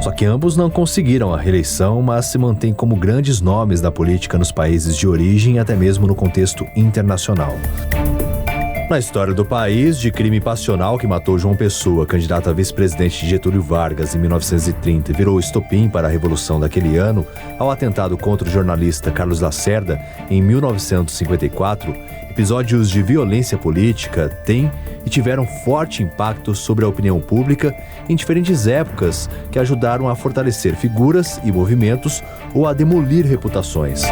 Só que ambos não conseguiram a reeleição, mas se mantêm como grandes nomes da política nos países de origem e até mesmo no contexto internacional. Na história do país, de crime passional que matou João Pessoa, candidato a vice-presidente de Getúlio Vargas em 1930 e virou estopim para a Revolução daquele ano, ao atentado contra o jornalista Carlos Lacerda em 1954, episódios de violência política têm e tiveram forte impacto sobre a opinião pública em diferentes épocas que ajudaram a fortalecer figuras e movimentos ou a demolir reputações.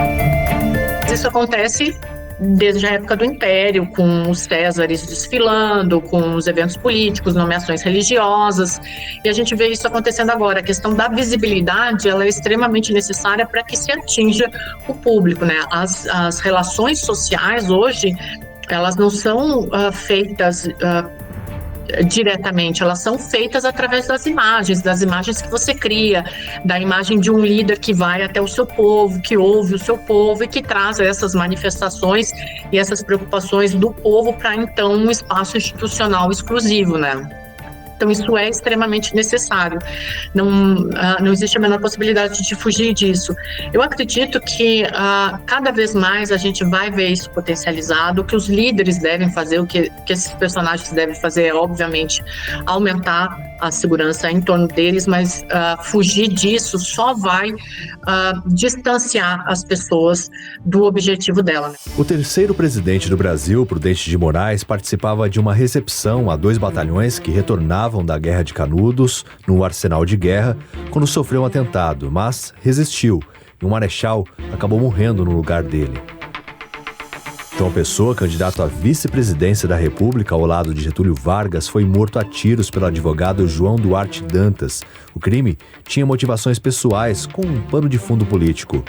Isso acontece desde a época do Império, com os Césares desfilando, com os eventos políticos, nomeações religiosas, e a gente vê isso acontecendo agora. A questão da visibilidade, ela é extremamente necessária para que se atinja o público, né? As relações sociais hoje, elas não são feitas diretamente, elas são feitas através das imagens que você cria, da imagem de um líder que vai até o seu povo, que ouve o seu povo e que traz essas manifestações e essas preocupações do povo para então um espaço institucional exclusivo, né? Então isso é extremamente necessário, não existe a menor possibilidade de fugir disso. Eu acredito que cada vez mais a gente vai ver isso potencializado. O que os líderes devem fazer, o que esses personagens devem fazer é, obviamente, aumentar a segurança em torno deles, mas fugir disso só vai distanciar as pessoas do objetivo dela. O terceiro presidente do Brasil, Prudente de Moraes, participava de uma recepção a 2 batalhões que retornavam da Guerra de Canudos, no Arsenal de Guerra, quando sofreu um atentado, mas resistiu, e um marechal acabou morrendo no lugar dele. João Pessoa, candidato à vice-presidência da República ao lado de Getúlio Vargas, foi morto a tiros pelo advogado João Duarte Dantas. O crime tinha motivações pessoais, com um pano de fundo político.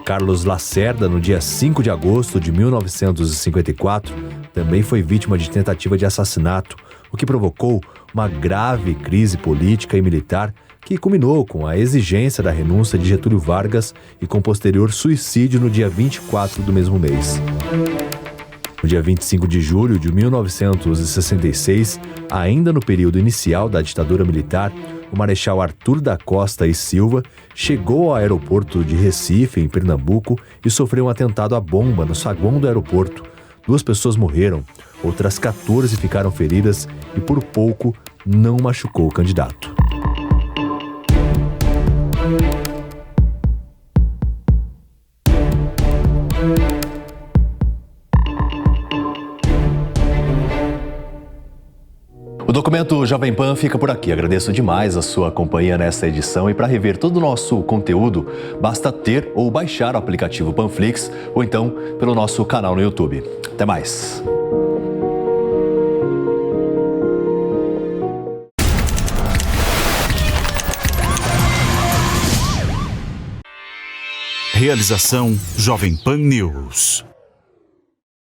Carlos Lacerda, no dia 5 de agosto de 1954, também foi vítima de tentativa de assassinato, o que provocou uma grave crise política e militar que culminou com a exigência da renúncia de Getúlio Vargas e com posterior suicídio no dia 24 do mesmo mês. No dia 25 de julho de 1966, ainda no período inicial da ditadura militar, o Marechal Arthur da Costa e Silva chegou ao aeroporto de Recife, em Pernambuco, e sofreu um atentado à bomba no saguão do aeroporto. 2 pessoas morreram, outras 14 ficaram feridas e, por pouco, não machucou o candidato. O documento Jovem Pan fica por aqui. Agradeço demais a sua companhia nesta edição e para rever todo o nosso conteúdo, basta ter ou baixar o aplicativo Panflix ou então pelo nosso canal no YouTube. Até mais! Realização Jovem Pan News.